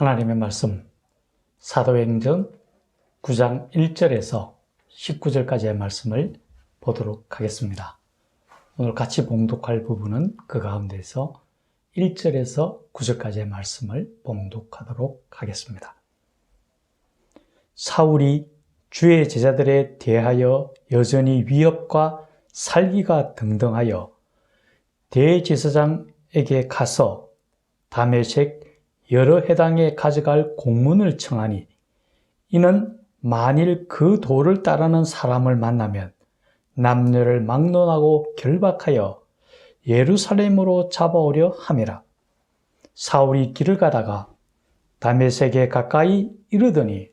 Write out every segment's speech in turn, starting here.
하나님의 말씀 사도행전 9장 1절에서 19절까지의 말씀을 보도록 하겠습니다. 오늘 같이 봉독할 부분은 그 가운데서 1절에서 9절까지의 말씀을 봉독하도록 하겠습니다. 사울이 주의 제자들에 대하여 여전히 위협과 살기가 등등하여 대제사장에게 가서 다메섹 여러 회당에 가져갈 공문을 청하니, 이는 만일 그 도를 따르는 사람을 만나면 남녀를 막론하고 결박하여 예루살렘으로 잡아오려 함이라. 사울이 길을 가다가 다메섹에 가까이 이르더니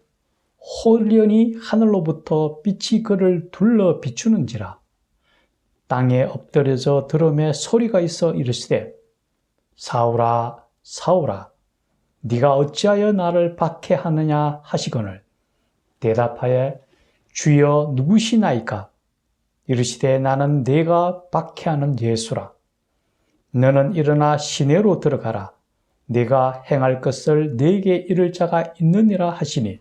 호련히 하늘로부터 빛이 그를 둘러 비추는지라. 땅에 엎드려져 들음에 소리가 있어 이르시되, 사울아, 사울아, 네가 어찌하여 나를 박해하느냐 하시거늘, 대답하여 주여 누구시나이까? 이르시되 나는 네가 박해하는 예수라. 너는 일어나 시내로 들어가라. 네가 행할 것을 네게 이를 자가 있느니라 하시니,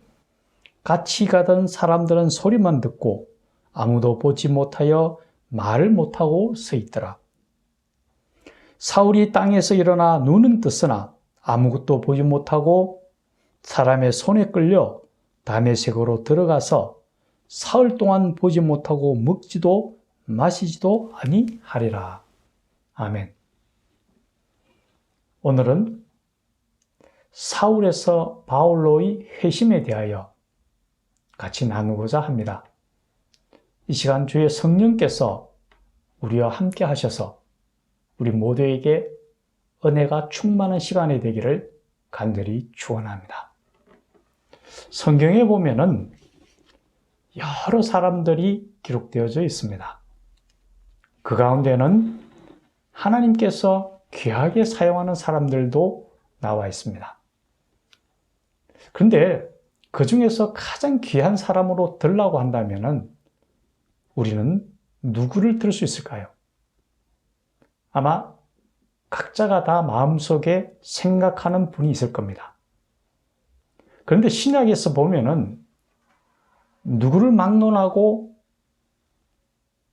같이 가던 사람들은 소리만 듣고 아무도 보지 못하여 말을 못하고 서 있더라. 사울이 땅에서 일어나 눈은 떴으나 아무것도 보지 못하고 사람의 손에 끌려 다메섹으로 들어가서 사흘 동안 보지 못하고 먹지도 마시지도 아니하리라. 아멘. 오늘은 사울에서 바울로의 회심에 대하여 같이 나누고자 합니다. 이 시간 주의 성령께서 우리와 함께 하셔서 우리 모두에게 은혜가 충만한 시간이 되기를 간절히 축원합니다. 성경에 보면은 여러 사람들이 기록되어져 있습니다. 그 가운데는 하나님께서 귀하게 사용하는 사람들도 나와 있습니다. 그런데 그 중에서 가장 귀한 사람으로 들라고 한다면은 우리는 누구를 들 수 있을까요? 아마 각자가 다 마음속에 생각하는 분이 있을 겁니다. 그런데 신약에서 보면은 누구를 막론하고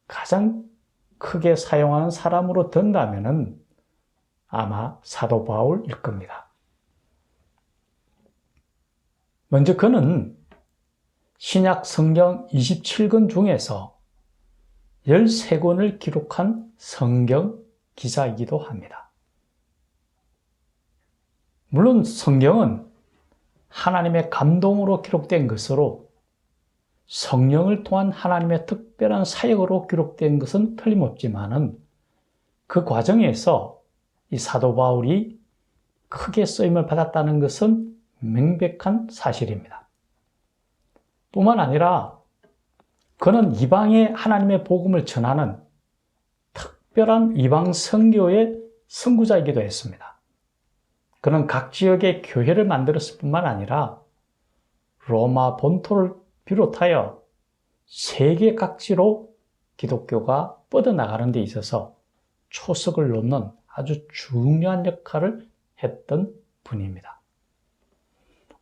가장 크게 사용하는 사람으로 든다면은 아마 사도 바울일 겁니다. 먼저 그는 신약 성경 27권 중에서 13권을 기록한 성경 기자이기도 합니다. 물론 성경은 하나님의 감동으로 기록된 것으로 성령을 통한 하나님의 특별한 사역으로 기록된 것은 틀림없지만은 그 과정에서 이 사도 바울이 크게 쓰임을 받았다는 것은 명백한 사실입니다. 뿐만 아니라 그는 이방에 하나님의 복음을 전하는 특별한 이방 선교의 선구자이기도 했습니다. 그는 각 지역의 교회를 만들었을 뿐만 아니라 로마 본토를 비롯하여 세계 각지로 기독교가 뻗어나가는 데 있어서 초석을 놓는 아주 중요한 역할을 했던 분입니다.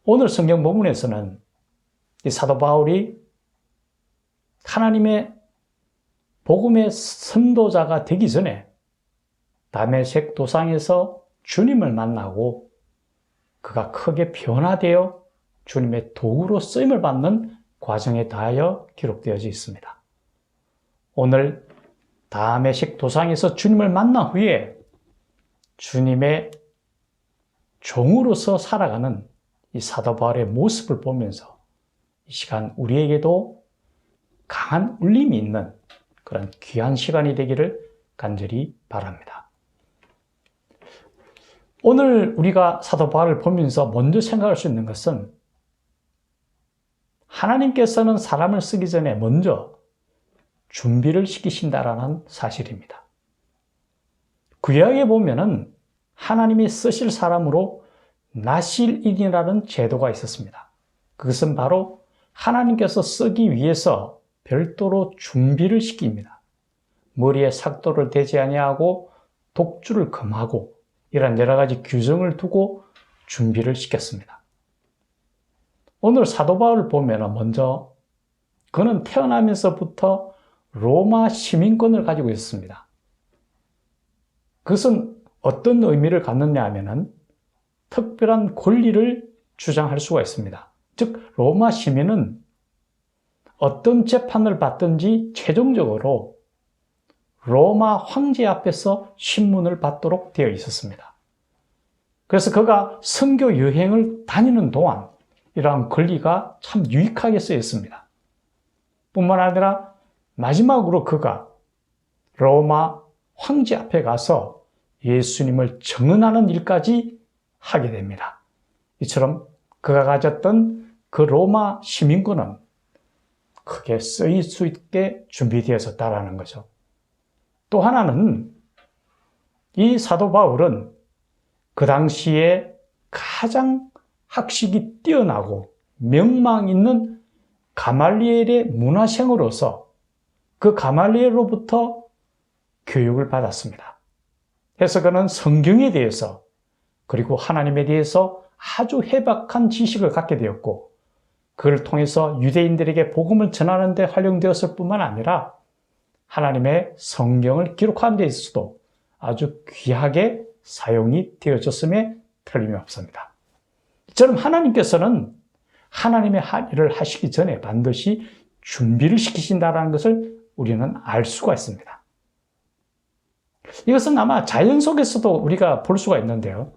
오늘 성경 본문에서는 이 사도 바울이 하나님의 복음의 선도자가 되기 전에 다메섹 도상에서 주님을 만나고 그가 크게 변화되어 주님의 도구로 쓰임을 받는 과정에 대하여 기록되어져 있습니다. 오늘 다메섹 도상에서 주님을 만난 후에 주님의 종으로서 살아가는 이 사도 바울의 모습을 보면서 이 시간 우리에게도 강한 울림이 있는 그런 귀한 시간이 되기를 간절히 바랍니다. 오늘 우리가 사도 바울을 보면서 먼저 생각할 수 있는 것은 하나님께서는 사람을 쓰기 전에 먼저 준비를 시키신다라는 사실입니다. 구약에 보면은 하나님이 쓰실 사람으로 나실인이라는 제도가 있었습니다. 그것은 바로 하나님께서 쓰기 위해서 별도로 준비를 시킵니다. 머리에 삭도를 대지 아니하고 독주를 금하고 이런 여러 가지 규정을 두고 준비를 시켰습니다. 오늘 사도 바울을 보면 먼저 그는 태어나면서부터 로마 시민권을 가지고 있었습니다. 그것은 어떤 의미를 갖느냐 하면은 특별한 권리를 주장할 수가 있습니다. 즉 로마 시민은 어떤 재판을 받든지 최종적으로 로마 황제 앞에서 신문을 받도록 되어 있었습니다. 그래서 그가 선교 여행을 다니는 동안 이러한 권리가 참 유익하게 쓰였습니다. 뿐만 아니라 마지막으로 그가 로마 황제 앞에 가서 예수님을 증언하는 일까지 하게 됩니다. 이처럼 그가 가졌던 그 로마 시민권은 크게 쓰일 수 있게 준비되었었다라는 거죠. 또 하나는 이 사도 바울은 그 당시에 가장 학식이 뛰어나고 명망 있는 가말리엘의 문화생으로서 그 가말리엘로부터 교육을 받았습니다. 그래서 그는 성경에 대해서 그리고 하나님에 대해서 아주 해박한 지식을 갖게 되었고 그를 통해서 유대인들에게 복음을 전하는 데 활용되었을 뿐만 아니라 하나님의 성경을 기록하는 데 있어서도 아주 귀하게 사용이 되어졌음에 틀림이 없습니다. 이처럼 하나님께서는 하나님의 일을 하시기 전에 반드시 준비를 시키신다는 것을 우리는 알 수가 있습니다. 이것은 아마 자연 속에서도 우리가 볼 수가 있는데요.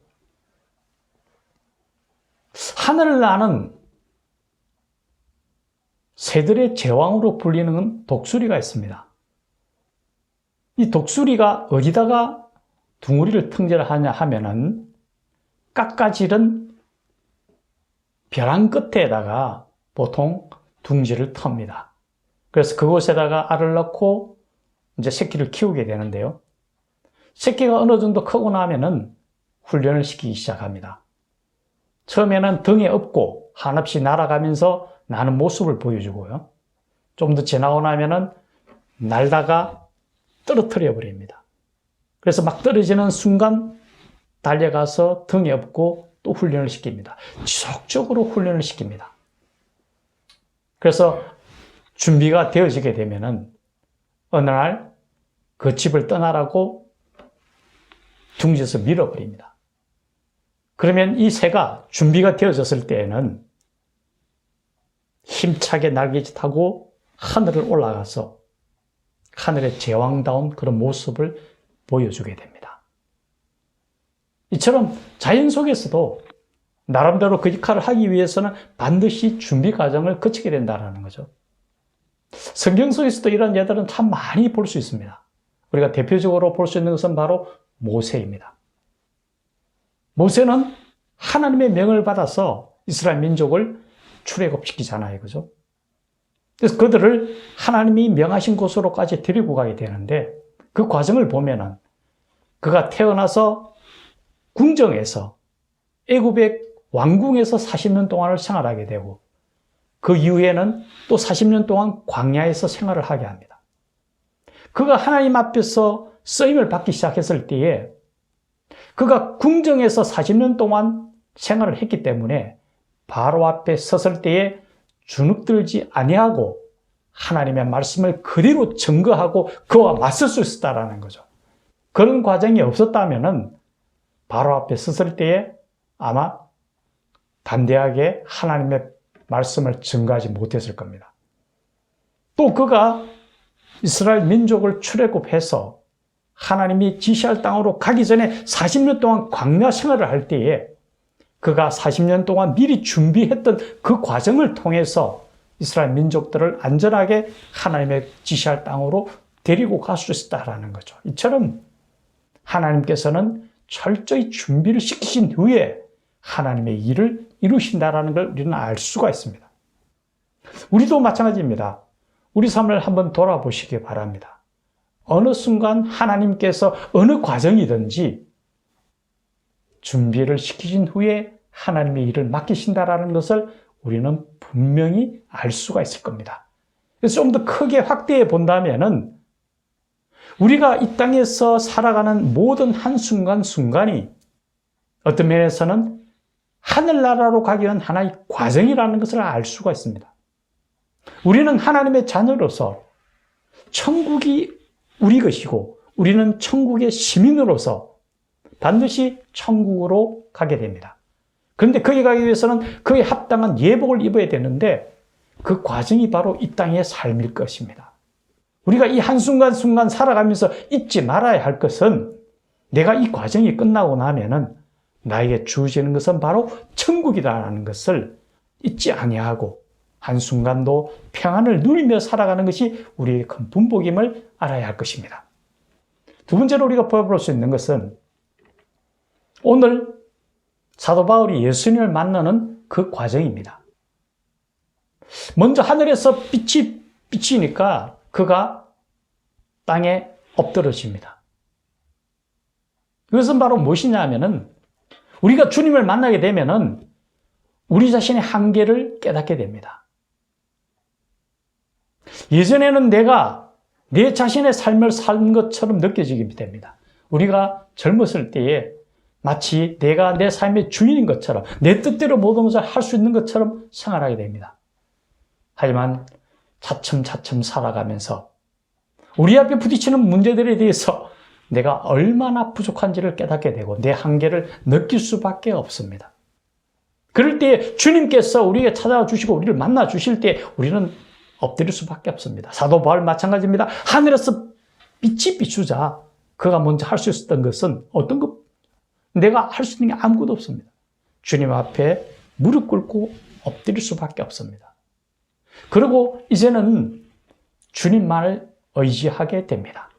하늘을 나는 새들의 제왕으로 불리는 독수리가 있습니다. 이 독수리가 어디다가 둥우리를 탕질하냐 하면은 깎아지른 벼랑 끝에다가 보통 둥지를 텁니다. 그래서 그곳에다가 알을 넣고 이제 새끼를 키우게 되는데요. 새끼가 어느 정도 크고 나면은 훈련을 시키기 시작합니다. 처음에는 등에 업고 한없이 날아가면서 나는 모습을 보여주고요. 좀 더 지나고 나면은 날다가 떨어뜨려 버립니다. 그래서 막 떨어지는 순간 달려가서 등에 업고 또 훈련을 시킵니다. 지속적으로 훈련을 시킵니다. 그래서 준비가 되어지게 되면은 어느 날 그 집을 떠나라고 둥지에서 밀어버립니다. 그러면 이 새가 준비가 되어졌을 때에는 힘차게 날개짓하고 하늘을 올라가서 하늘의 제왕다운 그런 모습을 보여주게 됩니다. 이처럼 자연 속에서도 나름대로 그 역할을 하기 위해서는 반드시 준비 과정을 거치게 된다는 거죠. 성경 속에서도 이런 예들은 참 많이 볼 수 있습니다. 우리가 대표적으로 볼 수 있는 것은 바로 모세입니다. 모세는 하나님의 명을 받아서 이스라엘 민족을 출애굽시키잖아요. 그죠? 그래서 그들을 하나님이 명하신 곳으로까지 데리고 가게 되는데 그 과정을 보면은 그가 태어나서 궁정에서 애굽의 왕궁에서 40년 동안을 생활하게 되고 그 이후에는 또 40년 동안 광야에서 생활을 하게 합니다. 그가 하나님 앞에서 쓰임을 받기 시작했을 때에 그가 궁정에서 40년 동안 생활을 했기 때문에 바로 앞에 섰을 때에 주눅들지 아니하고 하나님의 말씀을 그대로 증거하고 그와 맞설 수 있었다라는 거죠. 그런 과정이 없었다면은 바로 앞에 섰을 때에 아마 담대하게 하나님의 말씀을 증거하지 못했을 겁니다. 또 그가 이스라엘 민족을 출애굽해서 하나님이 지시할 땅으로 가기 전에 40년 동안 광야 생활을 할 때에 그가 40년 동안 미리 준비했던 그 과정을 통해서 이스라엘 민족들을 안전하게 하나님의 지시할 땅으로 데리고 갈 수 있다라는 거죠. 이처럼 하나님께서는 철저히 준비를 시키신 후에 하나님의 일을 이루신다라는 걸 우리는 알 수가 있습니다. 우리도 마찬가지입니다. 우리 삶을 한번 돌아보시기 바랍니다. 어느 순간 하나님께서 어느 과정이든지 준비를 시키신 후에 하나님의 일을 맡기신다라는 것을 우리는 분명히 알 수가 있을 겁니다. 그래서 좀 더 크게 확대해 본다면은 우리가 이 땅에서 살아가는 모든 한순간순간이 어떤 면에서는 하늘나라로 가기 위한 하나의 과정이라는 것을 알 수가 있습니다. 우리는 하나님의 자녀로서 천국이 우리 것이고 우리는 천국의 시민으로서 반드시 천국으로 가게 됩니다. 그런데 거기 가기 위해서는 그에 합당한 예복을 입어야 되는데 그 과정이 바로 이 땅의 삶일 것입니다. 우리가 이 한순간순간 살아가면서 잊지 말아야 할 것은 내가 이 과정이 끝나고 나면은 나에게 주어지는 것은 바로 천국이라는 것을 잊지 아니하고 한순간도 평안을 누리며 살아가는 것이 우리의 큰 분복임을 알아야 할 것입니다. 두 번째로 우리가 볼 수 있는 것은 오늘 사도 바울이 예수님을 만나는 그 과정입니다. 먼저 하늘에서 빛이 비치니까 그가 땅에 엎드러집니다. 그것은 바로 무엇이냐 하면은 우리가 주님을 만나게 되면은 우리 자신의 한계를 깨닫게 됩니다. 예전에는 내가 내 자신의 삶을 산 것처럼 느껴지게 됩니다. 우리가 젊었을 때에 마치 내가 내 삶의 주인인 것처럼 내 뜻대로 모든 것을 할 수 있는 것처럼 생활하게 됩니다. 하지만 차츰차츰 살아가면서 우리 앞에 부딪히는 문제들에 대해서 내가 얼마나 부족한지를 깨닫게 되고 내 한계를 느낄 수밖에 없습니다. 그럴 때 주님께서 우리에게 찾아와 주시고 우리를 만나 주실 때 우리는 엎드릴 수밖에 없습니다. 사도 바울 마찬가지입니다. 하늘에서 빛이 비추자 그가 먼저 할 수 있었던 것은 어떤 것? 내가 할 수 있는 게 아무것도 없습니다. 주님 앞에 무릎 꿇고 엎드릴 수밖에 없습니다. 그리고 이제는 주님만을 의지하게 됩니다.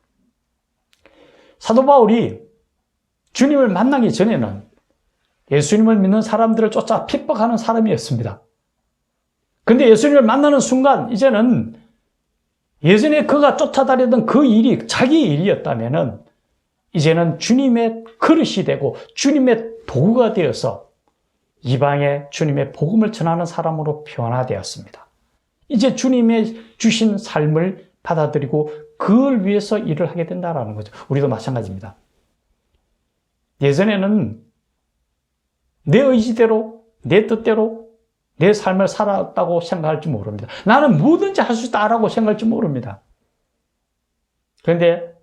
사도 바울이 주님을 만나기 전에는 예수님을 믿는 사람들을 쫓아 핍박하는 사람이었습니다. 근데 예수님을 만나는 순간 이제는 예전에 그가 쫓아다니던 그 일이 자기 일이었다면은 이제는 주님의 그릇이 되고 주님의 도구가 되어서 이방에 주님의 복음을 전하는 사람으로 변화되었습니다. 이제 주님의 주신 삶을 받아들이고 그걸 위해서 일을 하게 된다는 거죠. 우리도 마찬가지입니다. 예전에는 내 의지대로, 내 뜻대로 내 삶을 살았다고 생각할지 모릅니다. 나는 뭐든지 할 수 있다라고 생각할지 모릅니다. 그런데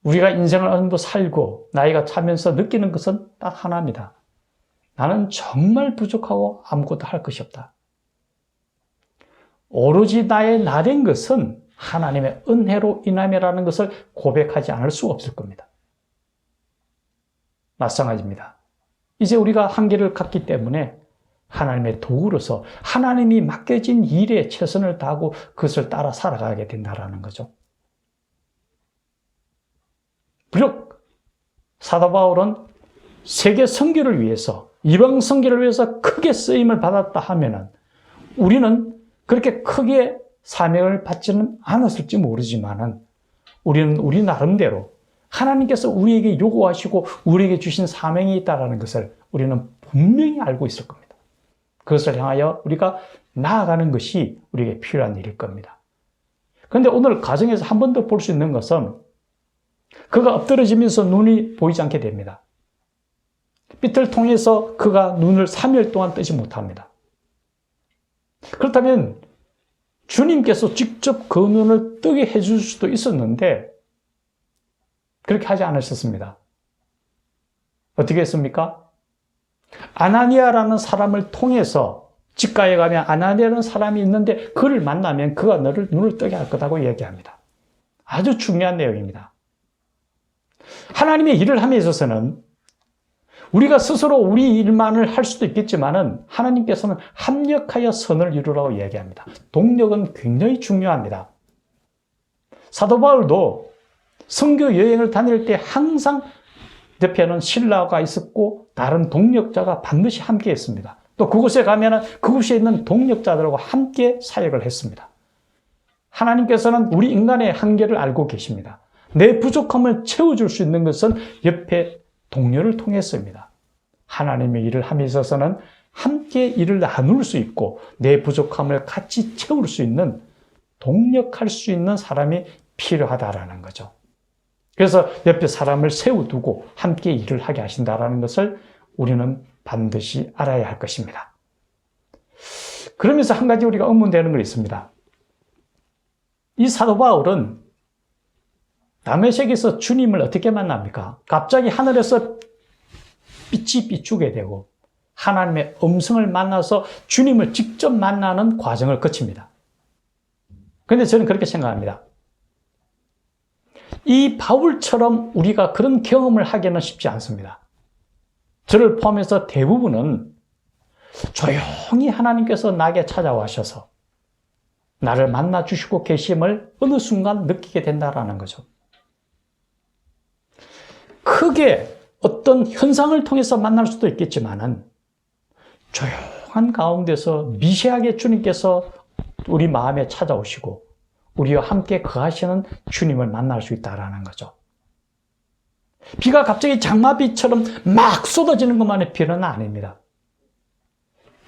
우리가 인생을 어느 정도 살고 나이가 차면서 느끼는 것은 딱 하나입니다. 나는 정말 부족하고 아무것도 할 것이 없다. 오로지 나의 나된 것은 하나님의 은혜로 인함이라는 것을 고백하지 않을 수 없을 겁니다. 마찬가지입니다. 이제 우리가 한계를 갖기 때문에 하나님의 도구로서 하나님이 맡겨진 일에 최선을 다하고 그것을 따라 살아가게 된다는 거죠. 비록 사도 바울은 세계 선교를 위해서 이방 선교를 위해서 크게 쓰임을 받았다 하면은 우리는 그렇게 크게 사명을 받지는 않았을지 모르지만은 우리는 우리 나름대로 하나님께서 우리에게 요구하시고 우리에게 주신 사명이 있다는 것을 우리는 분명히 알고 있을 겁니다. 그것을 향하여 우리가 나아가는 것이 우리에게 필요한 일일 겁니다. 그런데 오늘 가정에서 한 번 더 볼 수 있는 것은 그가 엎드러지면서 눈이 보이지 않게 됩니다. 빛을 통해서 그가 눈을 3일 동안 뜨지 못합니다. 그렇다면 주님께서 직접 그 눈을 뜨게 해줄 수도 있었는데 그렇게 하지 않으셨습니다. 어떻게 했습니까? 아나니아라는 사람을 통해서 집가에 가면 아나니아라는 사람이 있는데 그를 만나면 그가 너를 눈을 뜨게 할 거라고 얘기합니다. 아주 중요한 내용입니다. 하나님의 일을 함에 있어서는 우리가 스스로 우리 일만을 할 수도 있겠지만은 하나님께서는 합력하여 선을 이루라고 얘기합니다. 동력은 굉장히 중요합니다. 사도 바울도 선교 여행을 다닐 때 항상 옆에는 신라가 있었고 다른 동력자가 반드시 함께 했습니다. 또 그곳에 가면은 그곳에 있는 동력자들하고 함께 사역을 했습니다. 하나님께서는 우리 인간의 한계를 알고 계십니다. 내 부족함을 채워줄 수 있는 것은 옆에 동료를 통해서입니다. 하나님의 일을 함에 있어서는 함께 일을 나눌 수 있고 내 부족함을 같이 채울 수 있는 동력할 수 있는 사람이 필요하다라는 거죠. 그래서 옆에 사람을 세워두고 함께 일을 하게 하신다라는 것을 우리는 반드시 알아야 할 것입니다. 그러면서 한 가지 우리가 의문되는 거 있습니다. 이 사도 바울은 다메섹에서 주님을 어떻게 만납니까? 갑자기 하늘에서 빛이 비추게 되고 하나님의 음성을 만나서 주님을 직접 만나는 과정을 거칩니다. 그런데 저는 그렇게 생각합니다. 이 바울처럼 우리가 그런 경험을 하기는 쉽지 않습니다. 저를 포함해서 대부분은 조용히 하나님께서 나에게 찾아와셔서 나를 만나 주시고 계심을 어느 순간 느끼게 된다는 거죠. 크게 어떤 현상을 통해서 만날 수도 있겠지만은 조용한 가운데서 미세하게 주님께서 우리 마음에 찾아오시고 우리와 함께 거하시는 주님을 만날 수 있다는 거죠. 비가 갑자기 장마비처럼 막 쏟아지는 것만의 비는 아닙니다.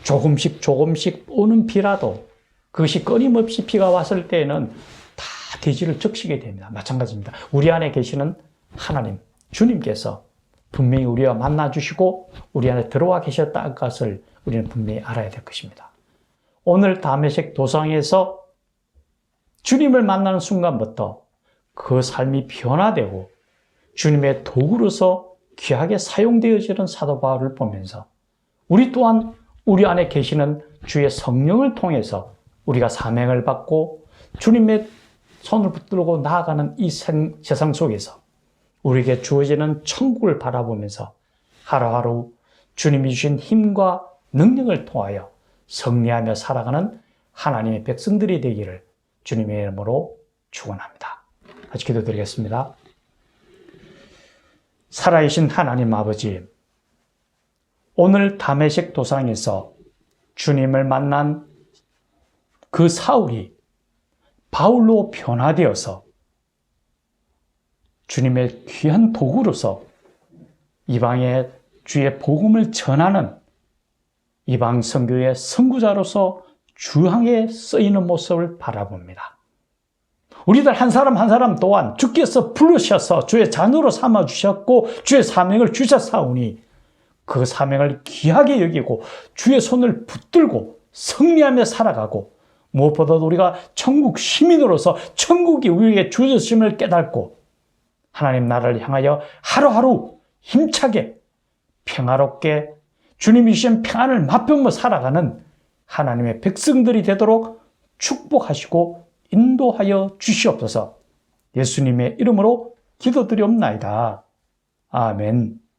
조금씩 오는 비라도 그것이 끊임없이 비가 왔을 때에는 다 대지를 적시게 됩니다. 마찬가지입니다. 우리 안에 계시는 하나님, 주님께서 분명히 우리와 만나주시고 우리 안에 들어와 계셨다는 것을 우리는 분명히 알아야 될 것입니다. 오늘 다메섹 도상에서 주님을 만나는 순간부터 그 삶이 변화되고 주님의 도구로서 귀하게 사용되어지는 사도 바울을 보면서 우리 또한 우리 안에 계시는 주의 성령을 통해서 우리가 사명을 받고 주님의 손을 붙들고 나아가는 이 세상 속에서 우리에게 주어지는 천국을 바라보면서 하루하루 주님이 주신 힘과 능력을 통하여 승리하며 살아가는 하나님의 백성들이 되기를 주님의 이름으로 축원합니다. 같이 기도드리겠습니다. 살아계신 하나님 아버지, 오늘 다메섹 도상에서 주님을 만난 그 사울이 바울로 변화되어서 주님의 귀한 도구로서 이방에 주의 복음을 전하는 이방 선교의 선구자로서 주항에 쓰이는 모습을 바라봅니다. 우리들 한 사람 한 사람 또한 주께서 부르셔서 주의 자녀로 삼아주셨고 주의 사명을 주셨사오니 그 사명을 귀하게 여기고 주의 손을 붙들고 승리하며 살아가고 무엇보다도 우리가 천국 시민으로서 천국이 우리에게 주어졌음을 깨닫고 하나님 나라를 향하여 하루하루 힘차게 평화롭게 주님이 주신 평안을 맛보며 살아가는 하나님의 백성들이 되도록 축복하시고 인도하여 주시옵소서. 예수님의 이름으로 기도드리옵나이다. 아멘.